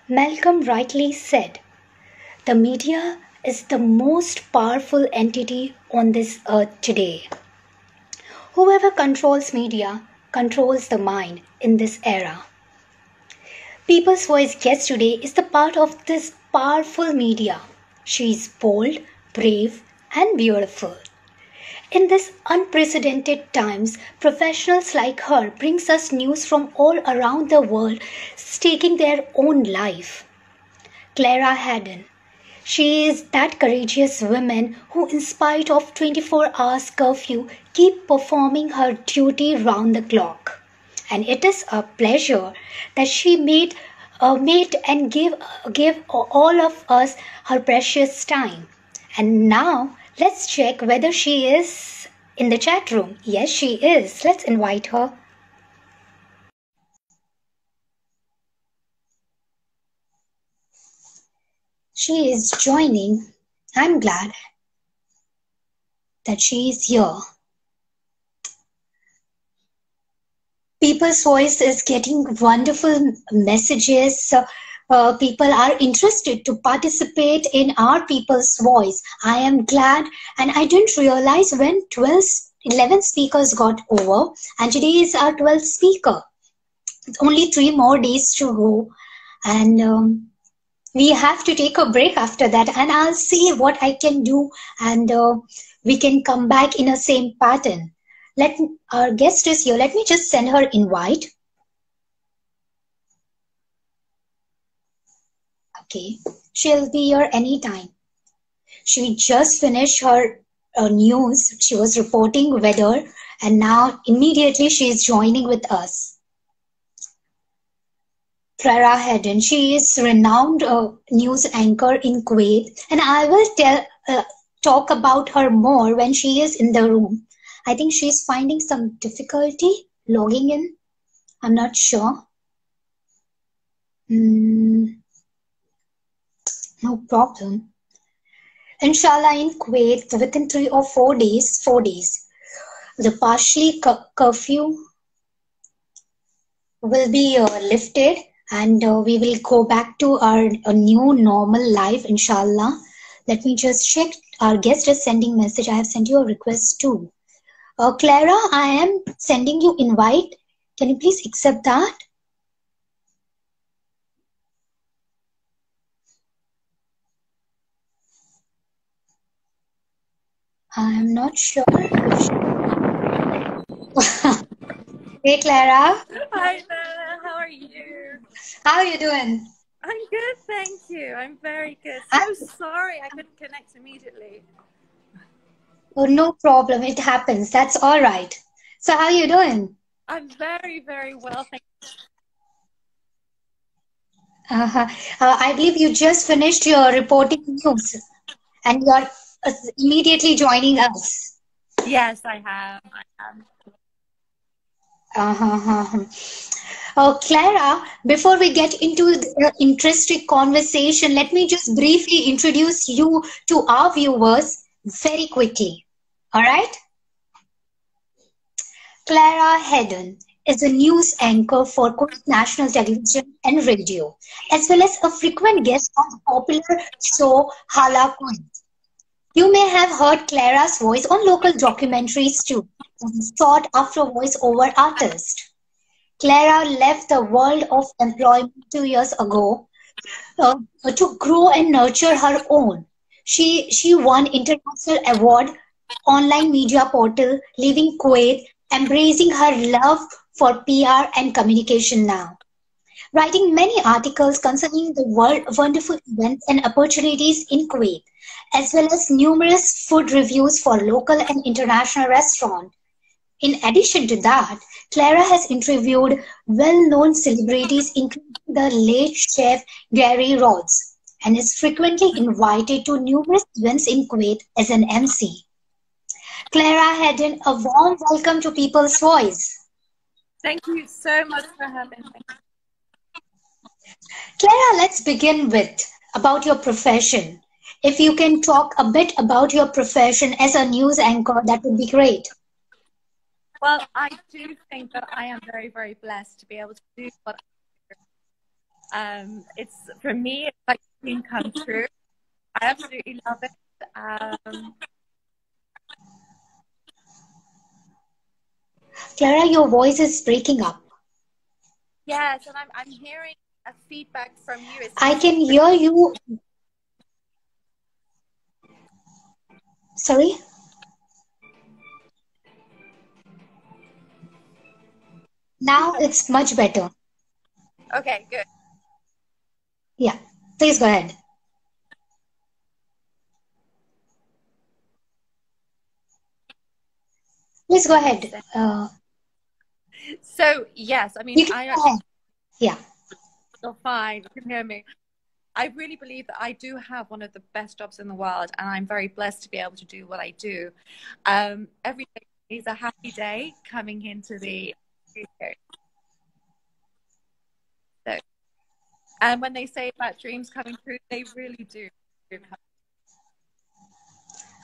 Malcolm rightly said, the media is the most powerful entity on this earth today. Whoever controls media controls the mind in this era. People's Voice guest today is the part of this powerful media. She is bold, brave, and beautiful. In these unprecedented times, professionals like her brings us news from all around the world staking their own life. Clara Hayden. She is that courageous woman who, in spite of 24 hours curfew, keep performing her duty round the clock. And it is a pleasure that she made and gave all of us her precious time. And now let's check whether she is in the chat room. Yes, she is. Let's invite her. She is joining. I'm glad that she is here. People's Voice is getting wonderful messages. People are interested to participate in our People's Voice. I am glad, and I didn't realize when 11 speakers got over, and today is our 12th speaker. It's only 3 more days to go, and we have to take a break after that, and I'll see what I can do, and we can come back in a same pattern. Our guest is here. Let me just send her invite. Okay, she'll be here anytime. She just finished her news. She was reporting weather, and now immediately she is joining with us. Clara Hayden. She is renowned news anchor in Kuwait, and I will talk about her more when she is in the room. I think she's finding some difficulty logging in. I'm not sure. No problem. Inshallah, in Kuwait, within 4 days, the partially curfew will be lifted, and we will go back to our new normal life, inshallah. Let me just check. Our guest is sending message. I have sent you a request too. Clara, I am sending you invite. Can you please accept that? I am not sure. Hey, Clara. Hi there, how are you? How are you doing? I'm good, thank you. I'm very good. So sorry I couldn't connect immediately. Oh, no problem. It happens. That's all right. So how are you doing? I'm very, very well, thank Uh-huh. I believe you just finished your reporting news and you're immediately joining us. you. Yes, I have. I am. Uh-huh. Clara, before we get into the interesting conversation, let me just briefly introduce you to our viewers very quickly. All right? Clara Hayden is a news anchor for Kuwait National Television and Radio, as well as a frequent guest on the popular show Hala Kuwait. You may have heard Clara's voice on local documentaries too, as a sought-after voice-over artist. Clara left the world of employment 2 years ago uh, to grow and nurture her own. She won international award online media portal Living Kuwait, embracing her love for PR and communication now. Writing many articles concerning the world wonderful events and opportunities in Kuwait, as well as numerous food reviews for local and international restaurants. In addition to that, Clara has interviewed well-known celebrities including the late chef Gary Rhodes and is frequently invited to numerous events in Kuwait as an MC. Clara Hayden, a warm welcome to People's Voice. Thank you so much for having me. Clara, let's begin with about your profession. If you can talk a bit about your profession as a news anchor, that would be great. Well, I do think that I am very, very blessed to be able to do what I do. It's for me, it's like a dream come true. I absolutely love it. Clara, your voice is breaking up. Yes, and I'm hearing a feedback from you. I can hear you. Sorry? Now it's much better. Okay, good. Yeah, please go ahead. Please go ahead. So yes, I mean, You can go ahead. Yeah. you're fine. You can hear me. I really believe that I do have one of the best jobs in the world, and I'm very blessed to be able to do what I do. Every day is a happy day coming into the studio. So, and when they say about dreams coming true, they really do.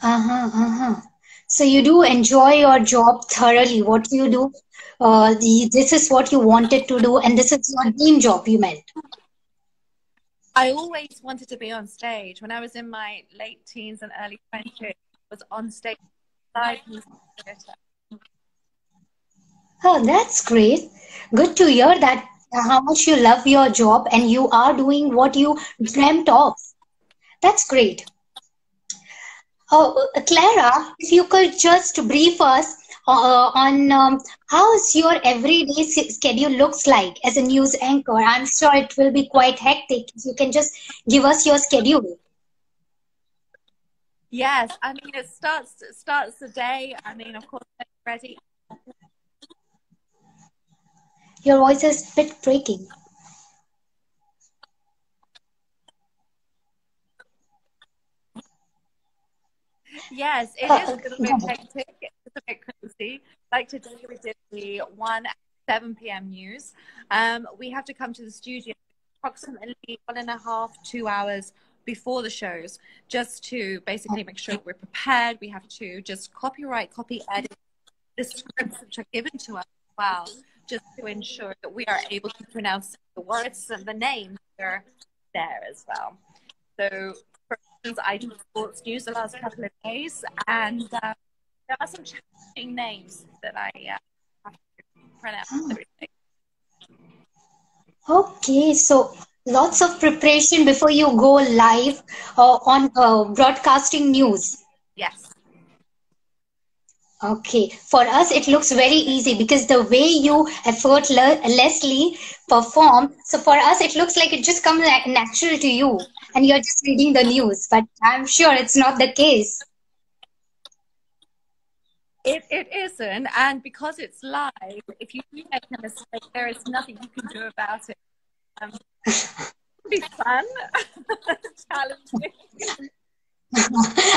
Uh-huh, uh-huh. So you do enjoy your job thoroughly. What you do, this is what you wanted to do, and this is your dream job, you meant. I always wanted to be on stage. When I was in my late teens and early 20s, I was on stage live music theatre. Oh, that's great. Good to hear that how much you love your job and you are doing what you dreamt of. That's great. Oh, Clara, if you could just brief us on how's your everyday schedule looks like as a news anchor. I'm sure it will be quite hectic. If you can just give us your schedule. Yes, I mean it starts the day. I mean, of course, getting ready. Your voice is a bit breaking. Yes, it is a little Go bit ahead. hectic. It's a bit crazy. Like today, we did the 1 at 7 p.m. news. We have to come to the studio approximately 1.5, 2 hours before the shows, just to basically make sure we're prepared. We have to just copy, edit the scripts which are given to us as well, just to ensure that we are able to pronounce the words and the names that are there as well. So, for instance, I do sports news the last couple of days, and there are some challenging names that I have to pronounce every day. Okay, so lots of preparation before you go live on broadcasting news. Yes. Okay, for us it looks very easy because the way you effortlessly perform, so for us it looks like it just comes natural to you and you're just reading the news, but I'm sure it's not the case. It isn't, and because it's live, if you do make a mistake, there is nothing you can do about it. It'll be fun, challenging.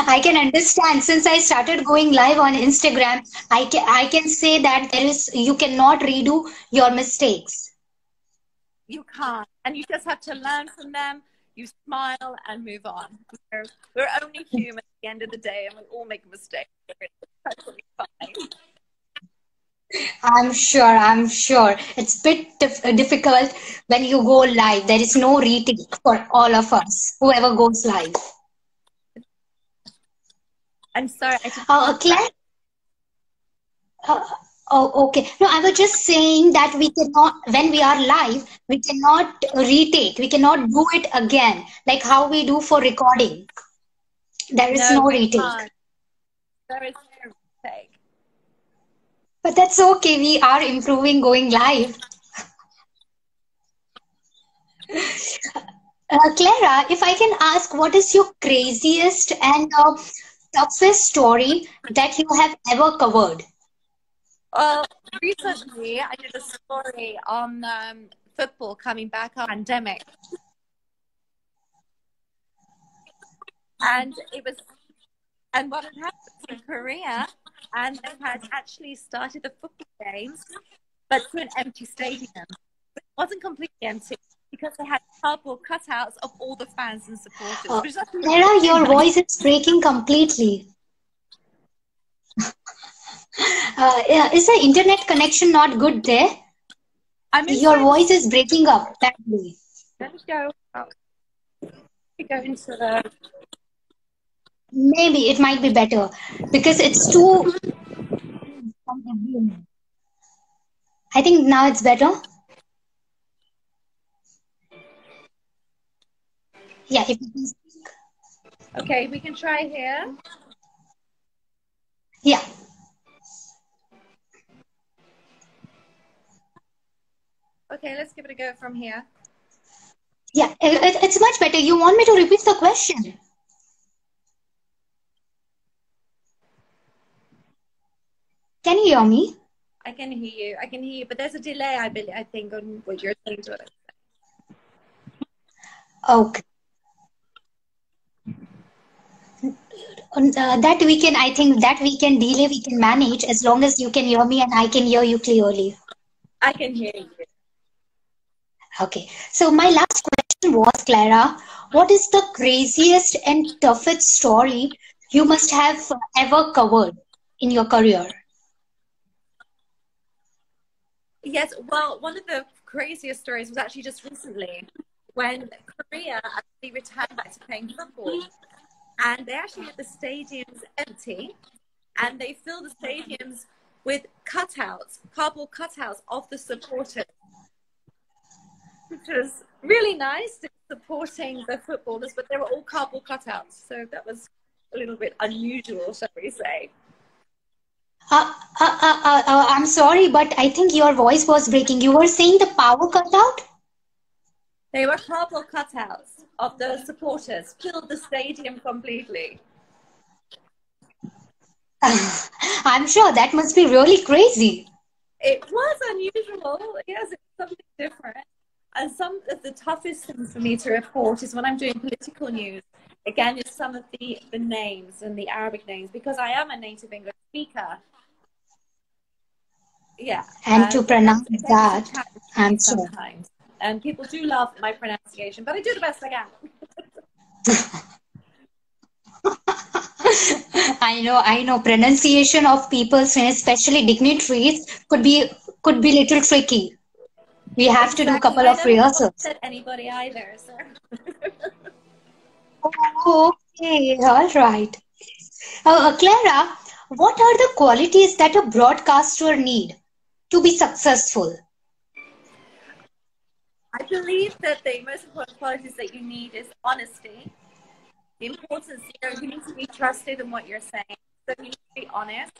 I can understand since I started going live on Instagram, I can say that there is you cannot redo your mistakes. You can't, and you just have to learn from them. You smile and move on. We're only human at the end of the day, and we all make mistakes. It's totally fine. I'm sure. It's a bit difficult when you go live. There is no retake for all of us, whoever goes live. I'm sorry, I didn't Claire, uh, oh, okay. No, I was just saying that we cannot, when we are live, we cannot retake. We cannot do it again, like how we do for recording. There is No, no we retake. can't. There is no mistake. But that's okay. We are improving going live. Clara, if I can ask, what is your craziest and toughest story that you have ever covered? Well, recently I did a story on football coming back on pandemic, and it was and what had happened in Korea, and they had actually started the football games, but to an empty stadium. It wasn't completely empty because they had cardboard cutouts of all the fans and supporters, which is actually Clara, really your nice. voice is breaking completely. Yeah, is the internet connection not good there? I'm Your inside the voice is studio. breaking up badly. Let me go. We go into the. Maybe it might be better because it's too from everyone. I think now it's better. Yeah, if you can speak. Okay, we can try here. Yeah, Okay, let's give it a go from here. yeah, it's much better. You want me to repeat the question? Can you hear me? I can hear you. I can hear you, but there's a delay. I think on what you're saying to us. Okay. That we can, I think that we can delay, we can manage as long as you can hear me and I can hear you clearly. I can hear you. Okay. So my last question was, Clara, what is the craziest and toughest story you must have ever covered in your career? Yes, well, one of the craziest stories was actually just recently when Korea actually returned back to playing football. And they actually had the stadiums empty and they filled the stadiums with cutouts, cardboard cutouts of the supporters, which was really nice, supporting the footballers, but they were all cardboard cutouts. So that was a little bit unusual, shall we say. I'm sorry, but I think your voice was breaking. You were saying the power cut out? They were cardboard cutouts of the supporters, filled the stadium completely. I'm sure that must be really crazy. It was unusual. Yes, it's something different. And some of the toughest things for me to report is when I'm doing political news. Again, it's some of the names and the Arabic names because I am a native English speaker. Yeah, And to that's pronounce again it's a that, challenge for me I'm sure. sometimes. And people do love my pronunciation, but I do the best I can. I know. Pronunciation of people's names, especially dignitaries, could be little tricky. We have to do Exactly. couple I of never rehearsals. upset anybody either. So Oh, okay, all right. Clara, what are the qualities that a broadcaster need to be successful? I believe that the most important qualities that you need is honesty. The importance, you need to be trusted in what you're saying. So you need to be honest.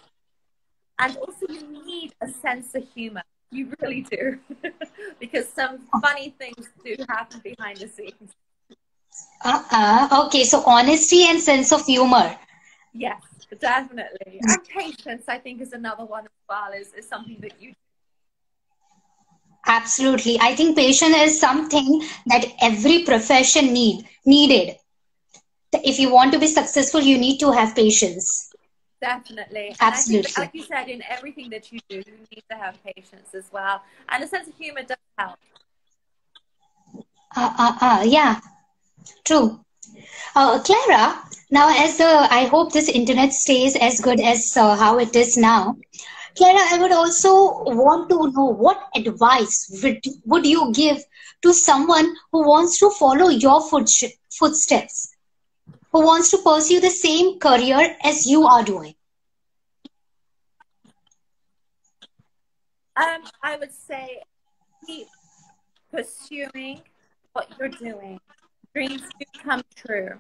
And also you need a sense of humor. You really do. Because some funny things do happen behind the scenes. Okay, so honesty and sense of humor. Yes, definitely. And patience, I think, is another one as well, is something that you Absolutely. I think patience is something that every profession needed. If you want to be successful, you need to have patience. definitely. And I think that, Absolutely. like you said, in everything that you do, you need to have patience as well. And a sense of humor does help. Yeah, true. Clara, now I hope this internet stays as good as how it is now. Clara, I would also want to know what advice would you give to someone who wants to follow your footsteps, who wants to pursue the same career as you are doing? I would say keep pursuing what you're doing. Dreams do come true.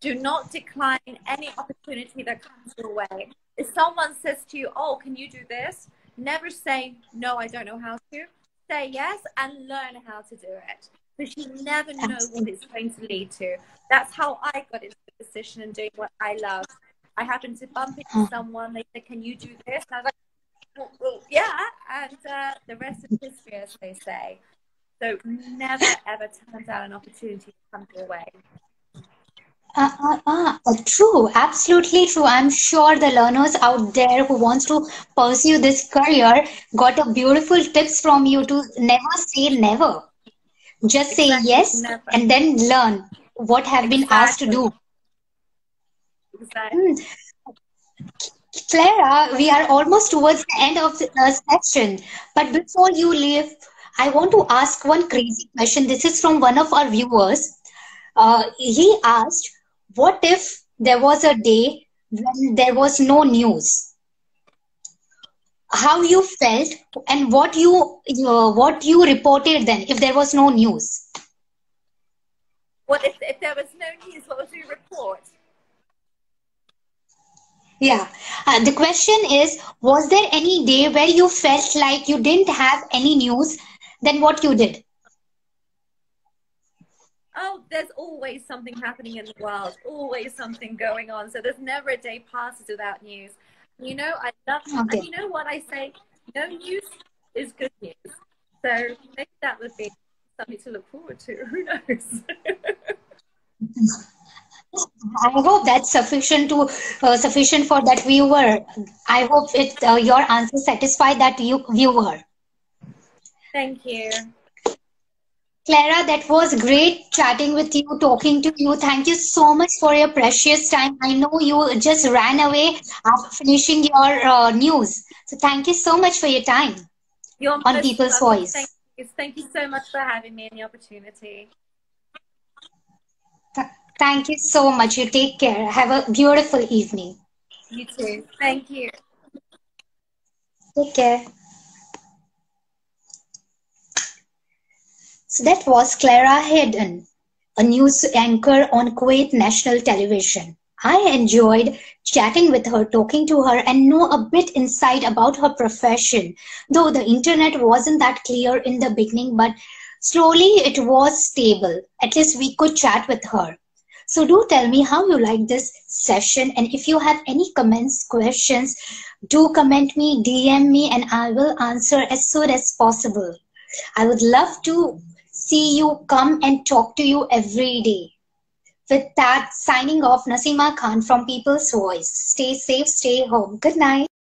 Do not decline any opportunity that comes your way. If someone says to you, "Oh, can you do this?" Never say, "No, I don't know how to." Say yes and learn how to do it. Because you never know what Absolutely. it's going to lead to. That's how I got into the position and doing what I love. I happened to bump into someone. They said, "Can you do this?" And I was like, well, yeah. And the rest is history, as they say. So never, ever turn down an opportunity that comes your way. True, absolutely true. I'm sure the learners out there who wants to pursue this career got a beautiful tips from you to never say never. Just say Exactly, yes never. and then learn what have been asked to Exactly. do. Exactly. Hmm. Clara, we are almost towards the end of the session, but before you leave, I want to ask one crazy question. This is from one of our viewers. He asked, what if there was a day when there was no news? How you felt and what you reported then if there was no news? What if there was no news? What would you report? Yeah. The question is, was there any day where you felt like you didn't have any news? Then what you did? Oh, there's always something happening in the world, always something going on. So there's never a day passes without news. You know, I love, and Okay. you know what I say? No news is good news. So maybe that would be something to look forward to. Who knows? I hope that's sufficient for that viewer. I hope your answer satisfied that viewer. Thank you. Clara, that was great chatting with you, talking to you. Thank you so much for your precious time. I know you just ran away after finishing your news. So thank you so much for your time You're on most People's welcome. Thank Voice. you. Thank you so much for having me and the opportunity. Th- Thank you so much. You take care. Have a beautiful evening. You too. Thank you. Take care. So that was Clara Hayden, a news anchor on Kuwait National Television. I enjoyed chatting with her, talking to her, and know a bit insight about her profession. Though the internet wasn't that clear in the beginning, but slowly it was stable. At least we could chat with her. So do tell me how you like this session, and if you have any comments, questions, do comment me, DM me, and I will answer as soon as possible. I would love to see you, come and talk to you every day. With that, signing off, Nasima Khan from People's Voice. Stay safe, stay home. Good night.